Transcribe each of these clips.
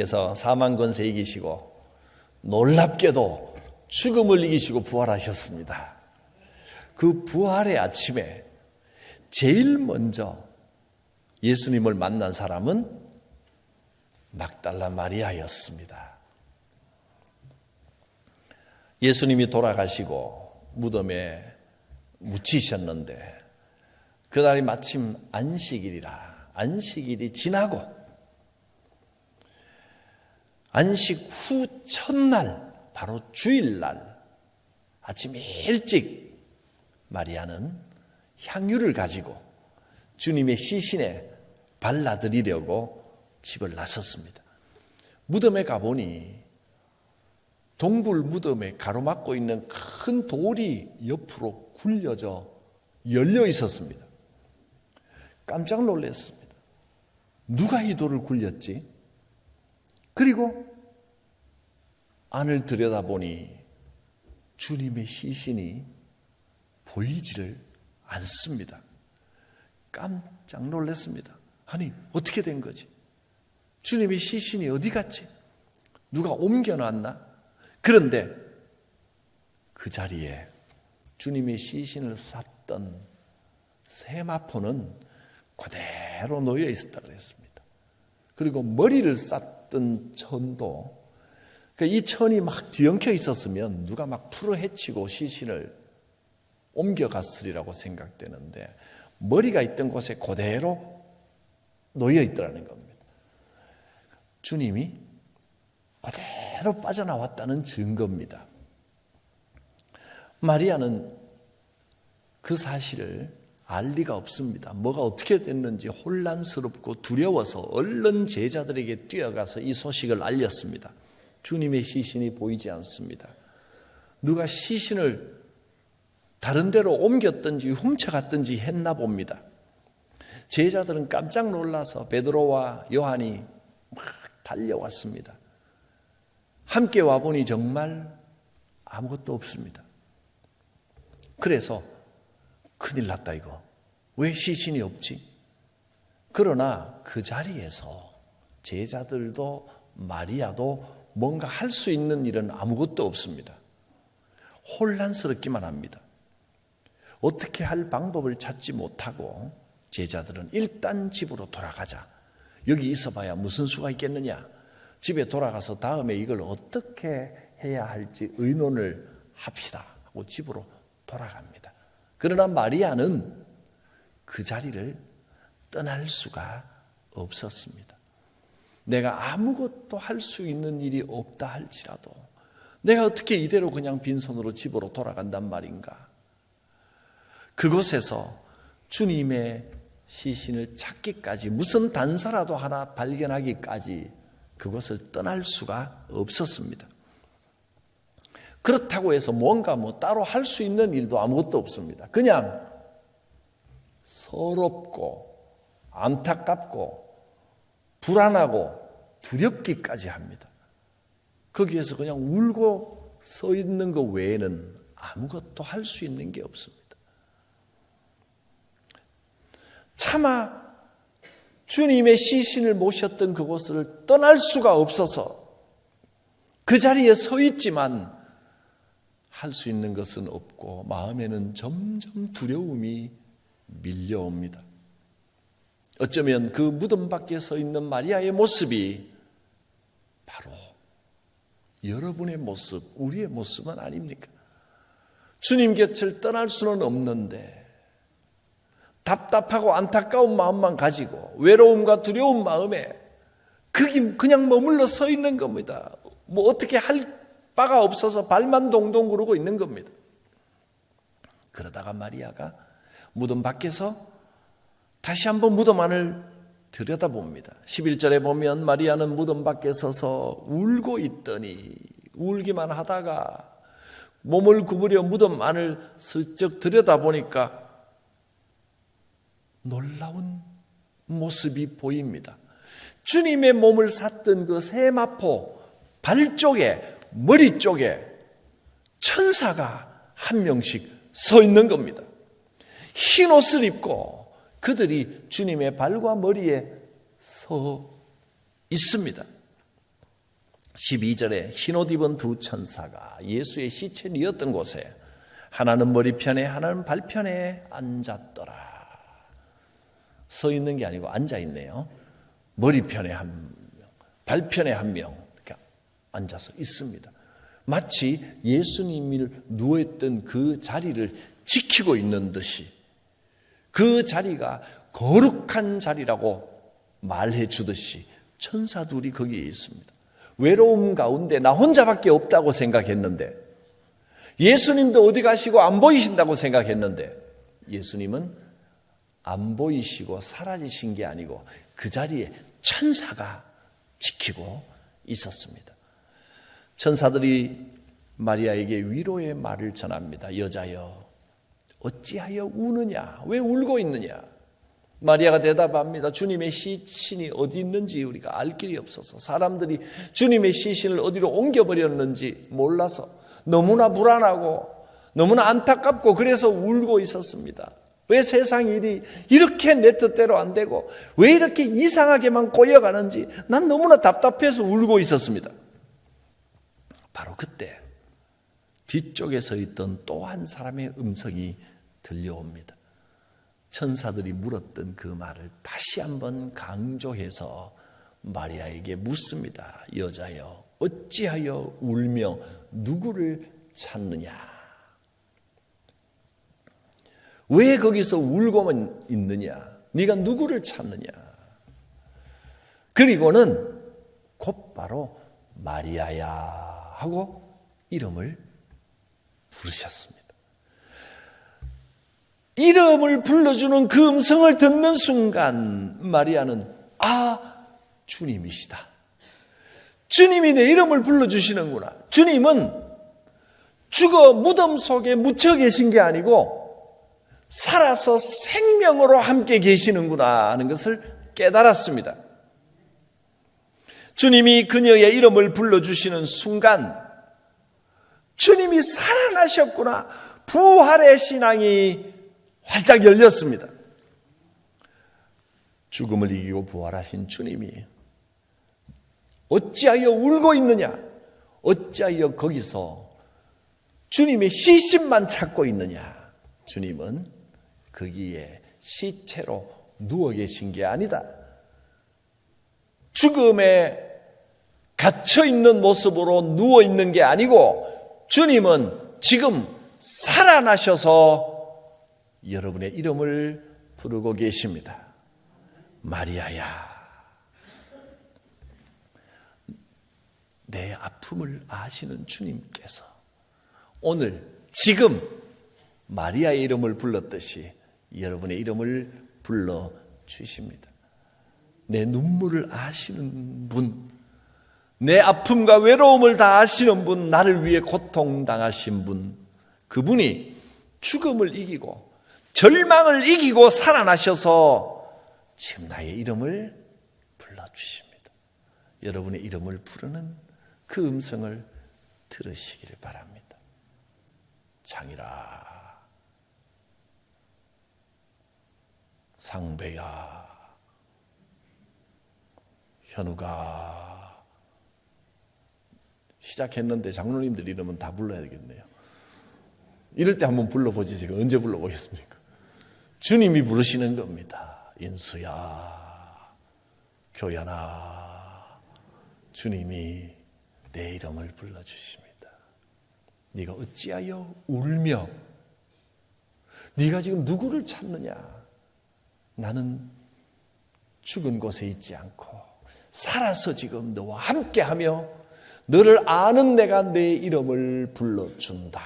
주님께서 사망 권세 이기시고 놀랍게도 죽음을 이기시고 부활하셨습니다. 그 부활의 아침에 제일 먼저 예수님을 만난 사람은 막달라 마리아였습니다. 예수님이 돌아가시고 무덤에 묻히셨는데 그날이 마침 안식일이라 안식일이 지나고 안식 후 첫날 바로 주일날 아침 일찍 마리아는 향유를 가지고 주님의 시신에 발라드리려고 집을 나섰습니다. 무덤에 가보니 동굴 무덤에 가로막고 있는 큰 돌이 옆으로 굴려져 열려 있었습니다. 깜짝 놀랐습니다. 누가 이 돌을 굴렸지? 그리고 안을 들여다보니 주님의 시신이 보이지를 않습니다. 깜짝 놀랐습니다. 아니, 어떻게 된 거지? 주님의 시신이 어디 갔지? 누가 옮겨놨나? 그런데 그 자리에 주님의 시신을 쌌던 세마포는 그대로 놓여 있었다고 했습니다. 그리고 머리를 쌌던 천도, 이 천이 막 뒤엉켜 있었으면 누가 막 풀어헤치고 시신을 옮겨갔으리라고 생각되는데 머리가 있던 곳에 그대로 놓여 있더라는 겁니다. 주님이 그대로 빠져나왔다는 증거입니다. 마리아는 그 사실을 알 리가 없습니다. 뭐가 어떻게 됐는지 혼란스럽고 두려워서 얼른 제자들에게 뛰어가서 이 소식을 알렸습니다. 주님의 시신이 보이지 않습니다. 누가 시신을 다른 데로 옮겼든지 훔쳐갔든지 했나 봅니다. 제자들은 깜짝 놀라서 베드로와 요한이 막 달려왔습니다. 함께 와보니 정말 아무것도 없습니다. 그래서 큰일 났다 이거. 왜 시신이 없지? 그러나 그 자리에서 제자들도 마리아도 뭔가 할 수 있는 일은 아무것도 없습니다. 혼란스럽기만 합니다. 어떻게 할 방법을 찾지 못하고 제자들은 일단 집으로 돌아가자. 여기 있어봐야 무슨 수가 있겠느냐. 집에 돌아가서 다음에 이걸 어떻게 해야 할지 의논을 합시다 하고 집으로 돌아갑니다. 그러나 마리아는 그 자리를 떠날 수가 없었습니다. 내가 아무것도 할 수 있는 일이 없다 할지라도 내가 어떻게 이대로 그냥 빈손으로 집으로 돌아간단 말인가. 그곳에서 주님의 시신을 찾기까지 무슨 단서라도 하나 발견하기까지 그것을 떠날 수가 없었습니다. 그렇다고 해서 뭔가 따로 할 수 있는 일도 아무것도 없습니다. 그냥 서럽고 안타깝고 불안하고 두렵기까지 합니다. 거기에서 그냥 울고 서 있는 것 외에는 아무것도 할 수 있는 게 없습니다. 차마 주님의 시신을 모셨던 그곳을 떠날 수가 없어서 그 자리에 서 있지만 할 수 있는 것은 없고 마음에는 점점 두려움이 밀려옵니다. 어쩌면 그 무덤 밖에 서 있는 마리아의 모습이 바로 여러분의 모습, 우리의 모습은 아닙니까? 주님 곁을 떠날 수는 없는데 답답하고 안타까운 마음만 가지고 외로움과 두려운 마음에 거기 그냥 머물러 서 있는 겁니다. 뭐 어떻게 할 바가 없어서 발만 동동 구르고 있는 겁니다. 그러다가 마리아가 무덤 밖에서 다시 한번 무덤 안을 들여다봅니다. 11절에 보면 마리아는 무덤 밖에 서서 울고 있더니 울기만 하다가 몸을 구부려 무덤 안을 슬쩍 들여다보니까 놀라운 모습이 보입니다. 주님의 몸을 샀던 그 세마포 발 쪽에 머리 쪽에 천사가 한 명씩 서 있는 겁니다. 흰 옷을 입고 그들이 주님의 발과 머리에 서 있습니다. 12절에 흰옷 입은 두 천사가 예수의 시체 뉘었던 곳에 하나는 머리편에 하나는 발편에 앉았더라. 서 있는 게 아니고 앉아 있네요. 머리편에 한 명, 발편에 한 명 이렇게 앉아서 있습니다. 마치 예수님이 누워있던 그 자리를 지키고 있는 듯이 그 자리가 거룩한 자리라고 말해 주듯이 천사 둘이 거기에 있습니다. 외로움 가운데 나 혼자밖에 없다고 생각했는데, 예수님도 어디 가시고 안 보이신다고 생각했는데, 예수님은 안 보이시고 사라지신 게 아니고 그 자리에 천사가 지키고 있었습니다. 천사들이 마리아에게 위로의 말을 전합니다. 여자여, 어찌하여 우느냐? 왜 울고 있느냐? 마리아가 대답합니다. 주님의 시신이 어디 있는지 우리가 알 길이 없어서, 사람들이 주님의 시신을 어디로 옮겨버렸는지 몰라서 너무나 불안하고 너무나 안타깝고 그래서 울고 있었습니다. 왜 세상 일이 이렇게 내 뜻대로 안 되고 왜 이렇게 이상하게만 꼬여가는지 난 너무나 답답해서 울고 있었습니다. 바로 그때 뒤쪽에서 있던 또 한 사람의 음성이 들려옵니다. 천사들이 물었던 그 말을 다시 한번 강조해서 마리아에게 묻습니다. 여자여, 어찌하여 울며 누구를 찾느냐? 왜 거기서 울고만 있느냐? 네가 누구를 찾느냐? 그리고는 곧바로 마리아야 하고 이름을 부르셨습니다. 이름을 불러주는 그 음성을 듣는 순간 마리아는 주님이시다. 주님이 내 이름을 불러주시는구나. 주님은 죽어 무덤 속에 묻혀 계신 게 아니고 살아서 생명으로 함께 계시는구나 하는 것을 깨달았습니다. 주님이 그녀의 이름을 불러주시는 순간 주님이 살아나셨구나. 부활의 신앙이 활짝 열렸습니다. 죽음을 이기고 부활하신 주님이 어찌하여 울고 있느냐? 어찌하여 거기서 주님의 시신만 찾고 있느냐? 주님은 거기에 시체로 누워 계신 게 아니다. 죽음에 갇혀 있는 모습으로 누워 있는 게 아니고 주님은 지금 살아나셔서 여러분의 이름을 부르고 계십니다. 마리아야, 내 아픔을 아시는 주님께서 오늘 지금 마리아의 이름을 불렀듯이 여러분의 이름을 불러주십니다. 내 눈물을 아시는 분, 내 아픔과 외로움을 다 아시는 분, 나를 위해 고통당하신 분, 그분이 죽음을 이기고 절망을 이기고 살아나셔서 지금 나의 이름을 불러주십니다. 여러분의 이름을 부르는 그 음성을 들으시기를 바랍니다. 장이라, 상배야, 현우가, 시작했는데 장로님들 이름은 다 불러야 되겠네요. 이럴 때 한번 불러보지 제가 언제 불러보겠습니까? 주님이 부르시는 겁니다. 인수야, 교연아, 주님이 내 이름을 불러주십니다. 네가 어찌하여 울며 네가 지금 누구를 찾느냐? 나는 죽은 곳에 있지 않고 살아서 지금 너와 함께하며 너를 아는 내가 내 이름을 불러준다.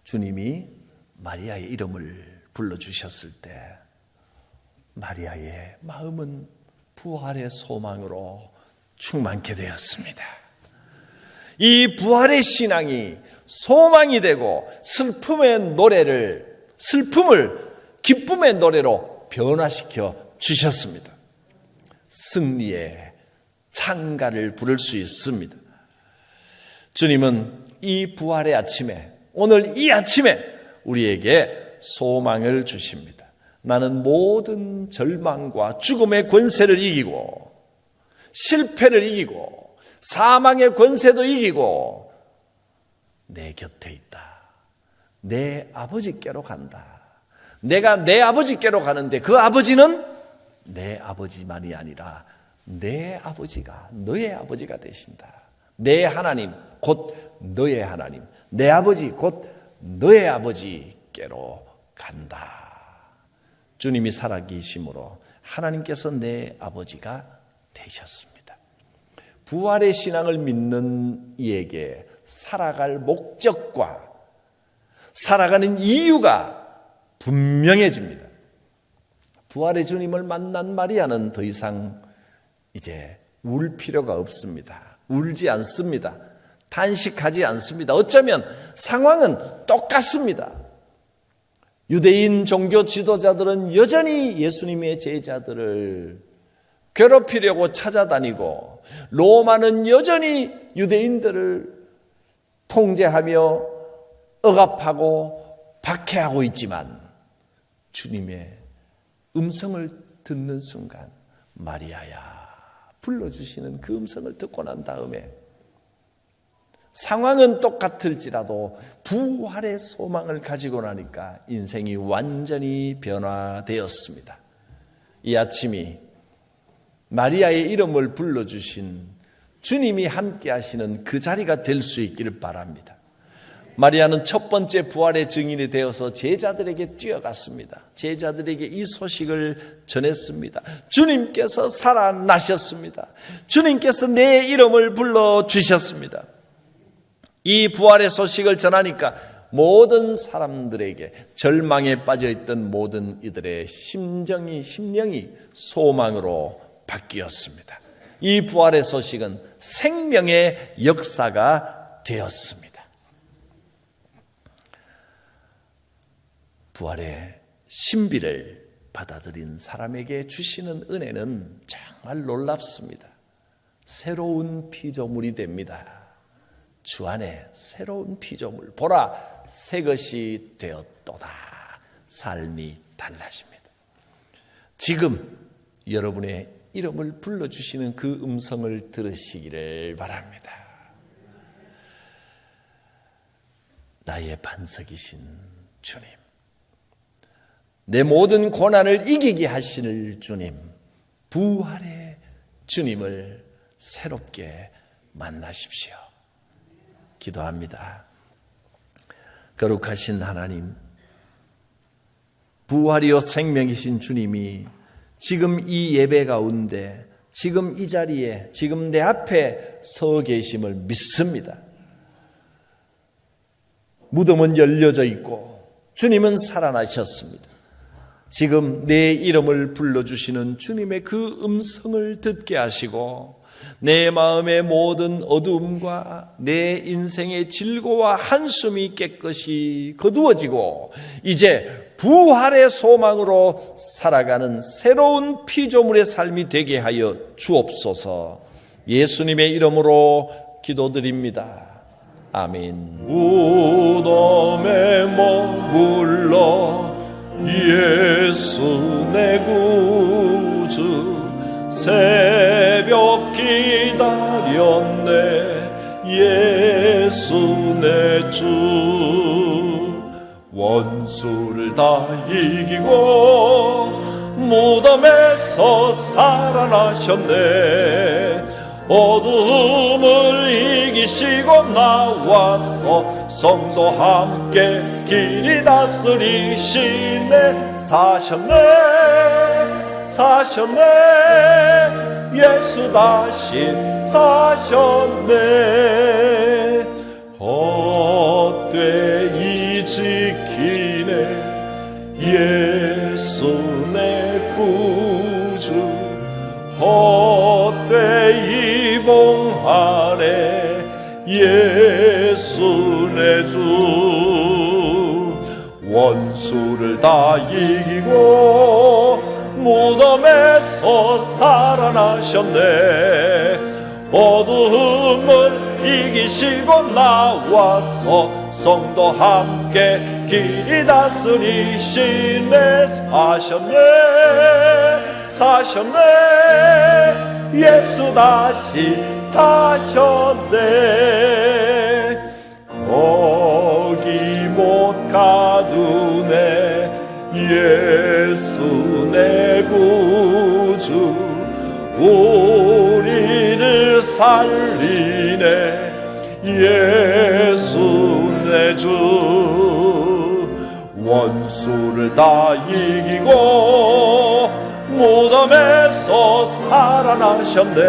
주님이 마리아의 이름을 불러주셨을 때 마리아의 마음은 부활의 소망으로 충만케 되었습니다. 이 부활의 신앙이 소망이 되고 슬픔을 기쁨의 노래로 변화시켜 주셨습니다. 승리의 창가를 부를 수 있습니다. 주님은 이 부활의 아침에, 오늘 이 아침에 우리에게 소망을 주십니다. 나는 모든 절망과 죽음의 권세를 이기고 실패를 이기고 사망의 권세도 이기고 내 곁에 있다. 내 아버지께로 간다. 내가 내 아버지께로 가는데 그 아버지는 내 아버지만이 아니라 내 아버지가 너의 아버지가 되신다. 내 하나님 곧 너의 하나님, 내 아버지 곧 너의 아버지께로 간다. 주님이 살아계심으로 하나님께서 내 아버지가 되셨습니다. 부활의 신앙을 믿는 이에게 살아갈 목적과 살아가는 이유가 분명해집니다. 부활의 주님을 만난 마리아는 더 이상 이제 울 필요가 없습니다. 울지 않습니다. 탄식하지 않습니다. 어쩌면 상황은 똑같습니다. 유대인 종교 지도자들은 여전히 예수님의 제자들을 괴롭히려고 찾아다니고 로마는 여전히 유대인들을 통제하며 억압하고 박해하고 있지만 주님의 음성을 듣는 순간 마리아야 불러주시는 그 음성을 듣고 난 다음에 상황은 똑같을지라도 부활의 소망을 가지고 나니까 인생이 완전히 변화되었습니다. 이 아침이 마리아의 이름을 불러주신 주님이 함께 하시는 그 자리가 될 수 있기를 바랍니다. 마리아는 첫 번째 부활의 증인이 되어서 제자들에게 뛰어갔습니다. 제자들에게 이 소식을 전했습니다. 주님께서 살아나셨습니다. 주님께서 내 이름을 불러주셨습니다. 이 부활의 소식을 전하니까 모든 사람들에게 절망에 빠져있던 모든 이들의 심령이 소망으로 바뀌었습니다. 이 부활의 소식은 생명의 역사가 되었습니다. 부활의 신비를 받아들인 사람에게 주시는 은혜는 정말 놀랍습니다. 새로운 피조물이 됩니다. 주 안에 새로운 피조물 보라 새 것이 되었도다. 삶이 달라집니다. 지금 여러분의 이름을 불러주시는 그 음성을 들으시기를 바랍니다. 나의 반석이신 주님, 내 모든 고난을 이기게 하실 주님, 부활의 주님을 새롭게 만나십시오. 기도합니다. 거룩하신 하나님, 부활이요 생명이신 주님이 지금 이 예배 가운데, 지금 이 자리에, 지금 내 앞에 서 계심을 믿습니다. 무덤은 열려져 있고 주님은 살아나셨습니다. 지금 내 이름을 불러주시는 주님의 그 음성을 듣게 하시고 내 마음의 모든 어두움과 내 인생의 질고와 한숨이 깨끗이 거두어지고 이제 부활의 소망으로 살아가는 새로운 피조물의 삶이 되게 하여 주옵소서. 예수님의 이름으로 기도드립니다. 아멘. 무덤에 머물러 예수 내 구주 새벽 기다렸네 예수 내 주 원수를 다 이기고 무덤에서 살아나셨네 어둠을 이기시고 나와서 성도 함께 길이 다스리시네 사셨네 예수 다시 사셨네 헛되이 지키네 예수 내 구주 헛되이 봉하네 예수 내 주 원수를 다 이기고 무덤에서 살아나셨네 어둠을 이기시고 나와서 성도 함께 길이 다스리시네 사셨네 예수 다시 사셨네. 거기 못 가두네. 예수 내 구주 우리를 살리네. 예수 내 주 원수를 다 이기고 무덤에서 살아나셨네.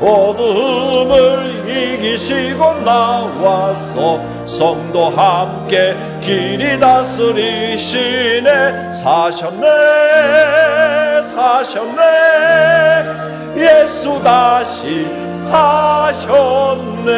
어둠을 이기시고 나와서 성도 함께 길이 다스리시네. 사셨네 사셨네. 예수 다시 사셨네.